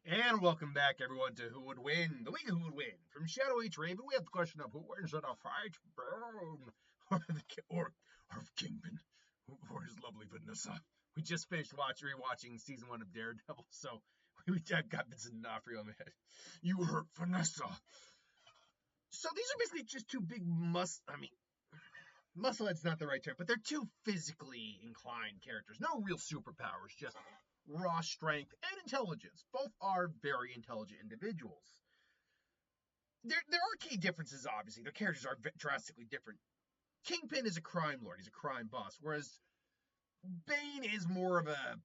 And welcome back, everyone, to Who Would Win? The week of Who Would Win. From Shadow H. Raven, we have the question of who wins in a fight, Bane or Kingpin, or his lovely Vanessa. We just finished rewatching season 1 of Daredevil, so we got Vincent D'Onofrio in my head. You hurt Vanessa. So these are basically just two big musclehead's not the right term, but they're two physically inclined characters. No real superpowers, just raw strength and intelligence. Both are very intelligent individuals. There are key differences, obviously. Their characters are drastically different. Kingpin is a crime lord, he's a crime boss, whereas Bane is more of a.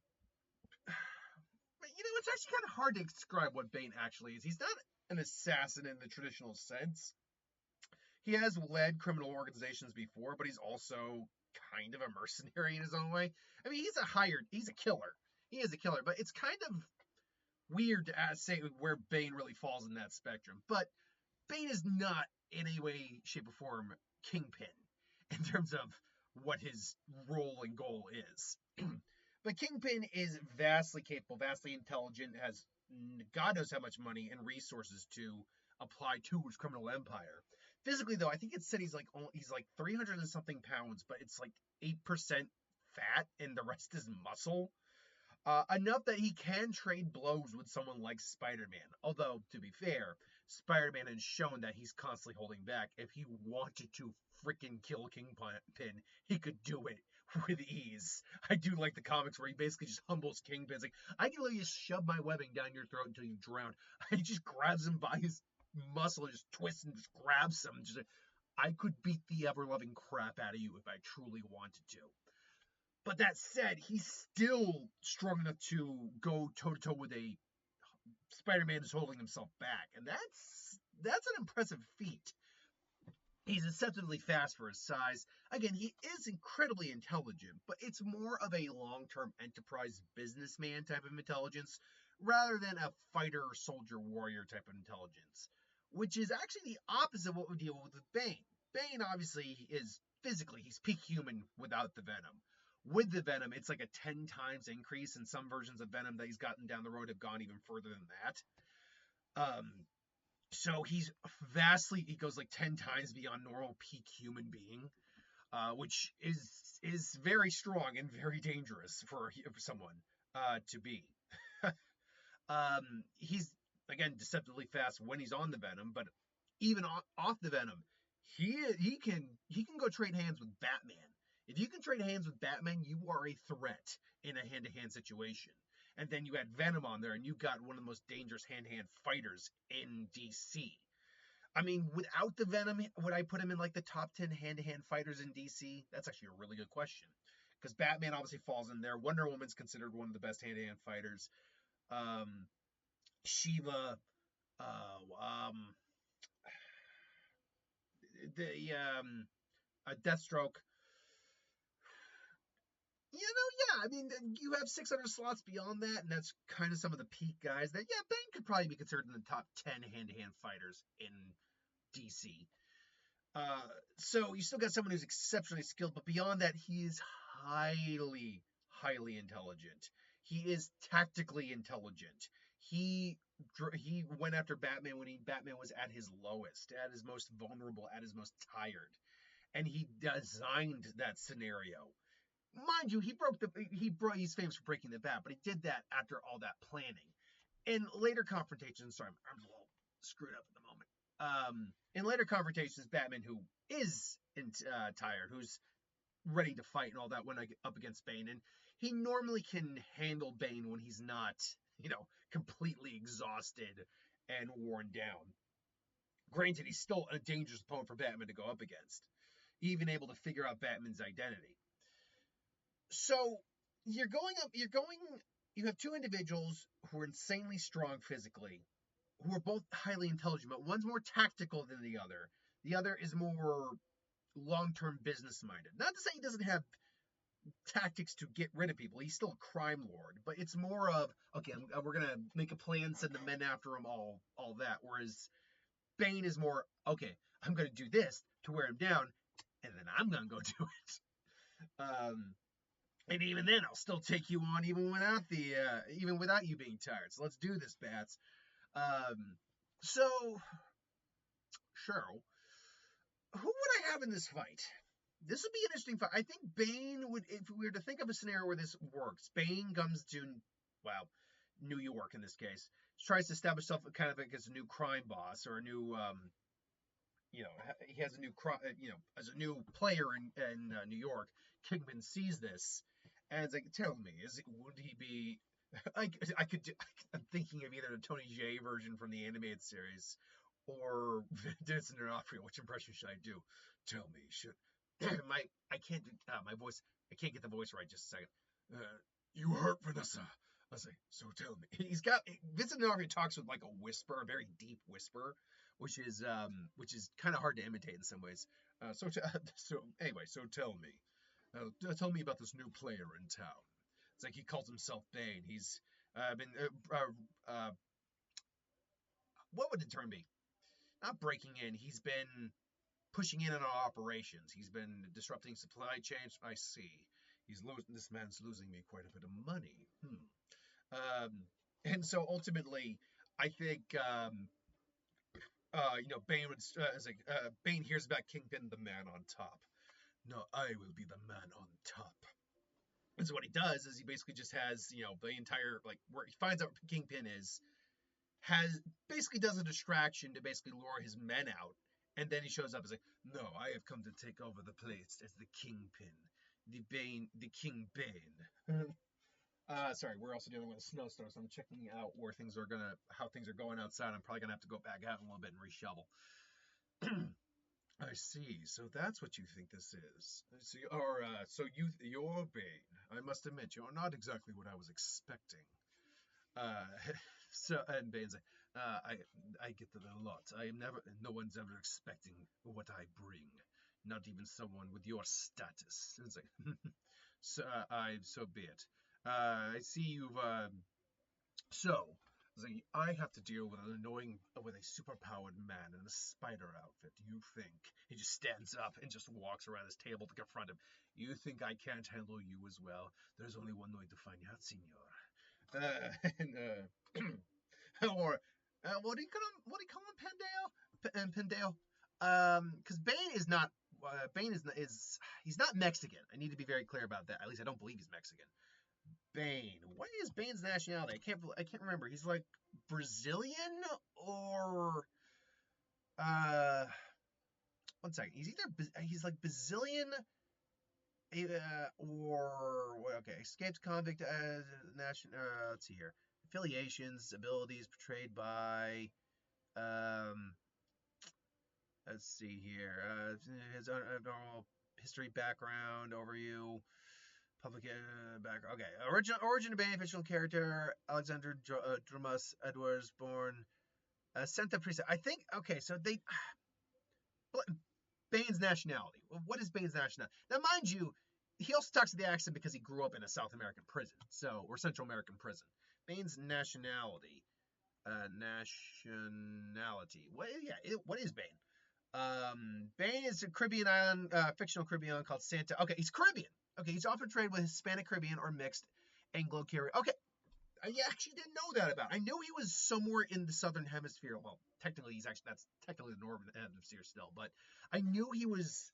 It's actually kind of hard to describe what Bane actually is. He's not an assassin in the traditional sense. He has led criminal organizations before, but he's also kind of a mercenary in his own way. I mean, he's a killer. He is a killer, but it's kind of weird to say where Bane really falls in that spectrum. But Bane is not in any way, shape, or form Kingpin in terms of what his role and goal is. But Kingpin is vastly capable, vastly intelligent, has God knows how much money and resources to apply to his criminal empire. Physically, though, I think it said he's like 300 and something pounds, but it's like 8% fat and the rest is muscle. Enough that he can trade blows with someone like Spider-Man. Although, to be fair, Spider-Man has shown that he's constantly holding back. If he wanted to freaking kill Kingpin, he could do it with ease. I do like the comics where he basically just humbles Kingpin. It's like, I can literally just shove my webbing down your throat until you drown. He just grabs him by his muscle and just twists and just grabs him. Just like, I could beat the ever-loving crap out of you if I truly wanted to. But that said, he's still strong enough to go toe to toe with a Spider-Man who's holding himself back, and that's an impressive feat. He's exceptionally fast for his size. Again, he is incredibly intelligent, but it's more of a long-term enterprise businessman type of intelligence rather than a fighter, soldier, warrior type of intelligence, which is actually the opposite of what we deal with Bane. Bane obviously is physically, he's peak human without the venom. With the venom, it's like a 10 times increase, and some versions of venom that he's gotten down the road have gone even further than that. So he goes like 10 times beyond normal peak human being, which is very strong and very dangerous for someone to be. He's again deceptively fast when he's on the venom, but even off the venom, he can go trade hands with Batman. If you can trade hands with Batman, you are a threat in a hand-to-hand situation. And then you add Venom on there, and you got one of the most dangerous hand-to-hand fighters in DC. I mean, without the Venom, would I put him in like the top 10 hand-to-hand fighters in DC? That's actually a really good question. Because Batman obviously falls in there. Wonder Woman's considered one of the best hand-to-hand fighters. Um, Shiva, uh, Deathstroke. Yeah, I mean, you have 600 slots beyond that, and that's kind of some of the peak guys that, yeah, Bane could probably be considered in the top 10 hand-to-hand fighters in DC. So you still got someone who's exceptionally skilled, but beyond that, he is highly, highly intelligent. He is tactically intelligent. He went after Batman when Batman was at his lowest, at his most vulnerable, at his most tired, and he designed that scenario. Mind you, he's famous for breaking the bat, but he did that after all that planning. In later confrontations, sorry, I'm a little screwed up at the moment. In later confrontations, Batman, who is tired, who's ready to fight and all that, went up against Bane, and he normally can handle Bane when he's not, completely exhausted and worn down. Granted, he's still a dangerous opponent for Batman to go up against, even able to figure out Batman's identity. So you have two individuals who are insanely strong physically, who are both highly intelligent, but one's more tactical than the other. The other is more long-term business minded. Not to say he doesn't have tactics to get rid of people. He's still a crime lord, but it's more of, okay, we're gonna make a plan, send the men after him, all that. Whereas Bane is more, okay, I'm gonna do this to wear him down, and then I'm gonna go do it. And even then, I'll still take you on, even without you being tired. So let's do this, Bats. Um, so Cheryl, who would I have in this fight? This would be an interesting fight. I think Bane would, if we were to think of a scenario where this works, Bane comes to, well, New York in this case, tries to establish himself kind of like as a new crime boss or a new, he has a new, as a new player in New York. Kingpin sees this, and it's like, tell me, would he be? I'm thinking of either the Tony J version from the animated series or Vincent D'Onofrio. Which impression should I do? Tell me, should my I can't do my voice. I can't get the voice right. Just a second. You hurt Vanessa. I was like, so tell me. He's got Vincent D'Onofrio talks with like a whisper, a very deep whisper, which is kind of hard to imitate in some ways. So anyway, so tell me, tell me about this new player in town. It's like he calls himself Bane. He's been what would the term be? Not breaking in. He's been pushing in on our operations. He's been disrupting supply chains. I see. He's losing. This man's losing me quite a bit of money. And so ultimately, I think Bane would Bane hears about Kingpin, the man on top. No, I will be the man on top. And so what he does is he basically just has the entire where he finds out what Kingpin is, has basically does a distraction to basically lure his men out, and then he shows up as like, no, I have come to take over the place as the Kingpin, the King Bane. Sorry, we're also dealing with a snowstorm, so I'm checking out how things are going outside. I'm probably gonna have to go back out in a little bit and reshovel. I see. So that's what you think this is. You're Bane. I must admit, you're not exactly what I was expecting. Uh, and Bane's like, I get that a lot. No one's ever expecting what I bring. Not even someone with your status. And it's like, so be it. I see you've, so, I have to deal with with a superpowered man in a spider outfit. You think he just stands up and just walks around his table to confront him? You think I can't handle you as well? There's only one way to find out, senor. Or what do you call him? What do you call him, Pendale? Because Bane is not. Bane is he's not Mexican. I need to be very clear about that. At least I don't believe he's Mexican. Bane. What is Bane's nationality? I can't remember. He's like Brazilian or one second. He's like Brazilian or okay, escaped convict as national. Let's see here. Affiliations, abilities portrayed by. Um, let's see here. His normal history, background, overview, public background. Okay, origin of Bane, fictional character Alexander Drumas Edwards, born Santa Prisa. I think okay. So they Bane's nationality. What is Bane's nationality? Now, mind you, he also talks to the accent because he grew up in a South American prison, or Central American prison. Bane's nationality. What is Bane? Bane is a Caribbean island, fictional Caribbean island called Santa. Okay, he's Caribbean. Okay, he's often traded with Hispanic Caribbean or mixed Anglo-Caribbean. Okay, I actually didn't know that about. I knew he was somewhere in the southern hemisphere. Well, technically, that's technically the northern hemisphere still, but I knew he was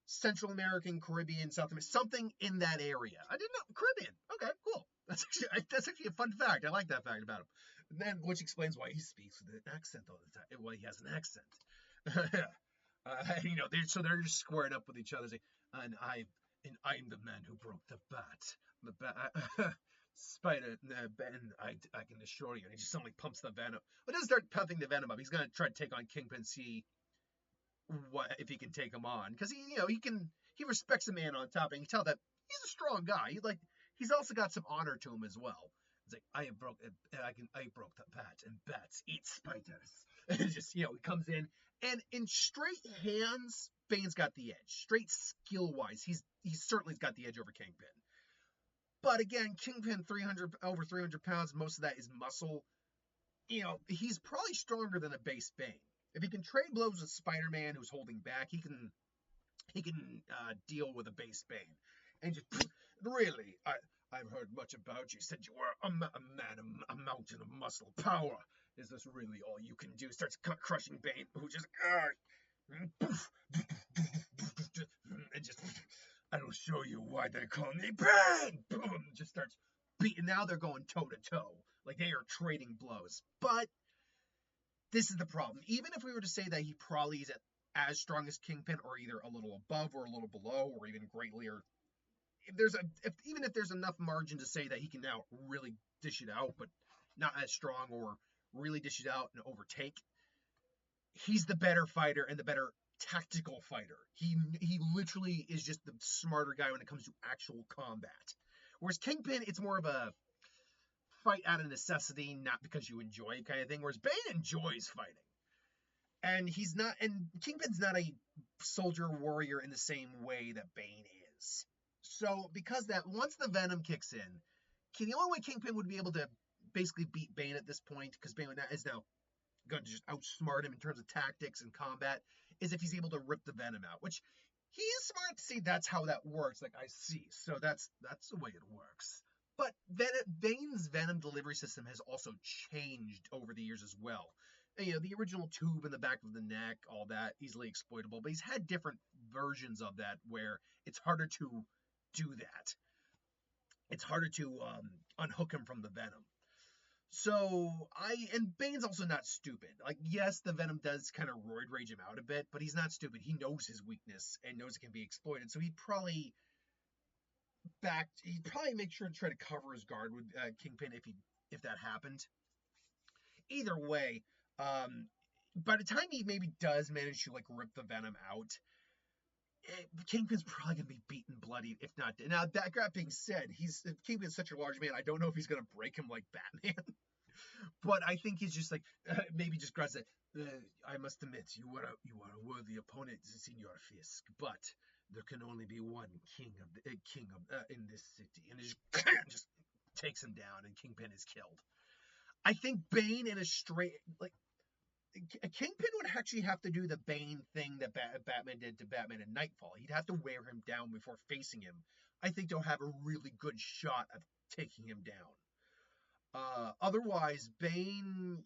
Central American, Caribbean, South American, something in that area. I didn't know Caribbean. Okay, cool. That's actually a fun fact. I like that fact about him. And then, which explains why he speaks with an accent all the time. Why he has an accent. So they're just squaring up with each other. And I'm the man who broke the bat. The bat. Spider, Ben, I can assure you. And he just suddenly pumps the venom. But doesn't start pumping the venom up. He's gonna try to take on Kingpin, see what if he can take him on, because he respects the man on top, and you can tell that he's a strong guy. He's also got some honor to him as well. It's like I broke the bat, and bats eat spiders. And it's just he comes in, and in straight hands, Bane's got the edge. Straight skill wise, he's certainly got the edge over Kingpin. But again, Kingpin over 300 pounds. Most of that is muscle. He's probably stronger than a base Bane. If he can trade blows with Spider-Man, who's holding back, he can deal with a base Bane, and just Really, I've heard much about you. Said you were a man, a mountain of muscle power. Is this really all you can do? Starts crushing Bane, who just and just I will show you why they call me Bane. Boom, just starts beating. Now they're going toe to toe, like they are trading blows. But this is the problem. Even if we were to say that he probably is as strong as Kingpin, or either a little above or a little below, or even greatly, or even if there's enough margin to say that he can now really dish it out, but not as strong, or really dish it out and overtake, he's the better fighter and the better tactical fighter. He literally is just the smarter guy when it comes to actual combat. Whereas Kingpin, it's more of a fight out of necessity, not because you enjoy it kind of thing. Whereas Bane enjoys fighting. And Kingpin's not a soldier warrior in the same way that Bane is. So because that, once the Venom kicks in, the only way Kingpin would be able to basically beat Bane at this point, because Bane is now going to just outsmart him in terms of tactics and combat, is if he's able to rip the Venom out, which he is smart to see that's how that works. Like, I see. So that's the way it works. But Bane's Venom delivery system has also changed over the years as well. The original tube in the back of the neck, all that, easily exploitable. But he's had different versions of that where it's harder to do that. It's harder to unhook him from the Venom. And Bane's also not stupid. Like, yes, the Venom does kind of roid rage him out a bit, but he's not stupid. He knows his weakness and knows it can be exploited. So he'd probably make sure to try to cover his guard with Kingpin if that happened. Either way, by the time he maybe does manage to like rip the Venom out, Kingpin's probably gonna be beaten bloody, if not dead. Now that being said, Kingpin's such a large man. I don't know if he's gonna break him like Batman. But I think he's just like maybe just grunts that I must admit you are a worthy opponent, Senor Fisk, but there can only be one king in this city, and he just takes him down, and Kingpin is killed. I think Bane in a straight Kingpin would actually have to do the Bane thing that Batman did to Batman in Nightfall. He'd have to wear him down before facing him. I think they'll have a really good shot of taking him down. Otherwise, Bane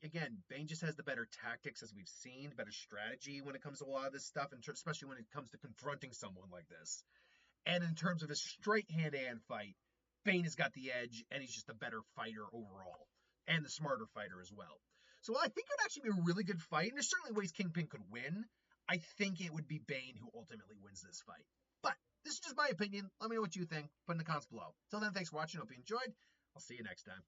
just has the better tactics, as we've seen, better strategy when it comes to a lot of this stuff, and especially when it comes to confronting someone like this. And in terms of his straight hand-to-hand fight, Bane has got the edge, and he's just a better fighter overall, and the smarter fighter as well. So I think it would actually be a really good fight, and there's certainly ways Kingpin could win. I think it would be Bane who ultimately wins this fight. But this is just my opinion. Let me know what you think. Put in the comments below. Till then, thanks for watching. Hope you enjoyed. I'll see you next time.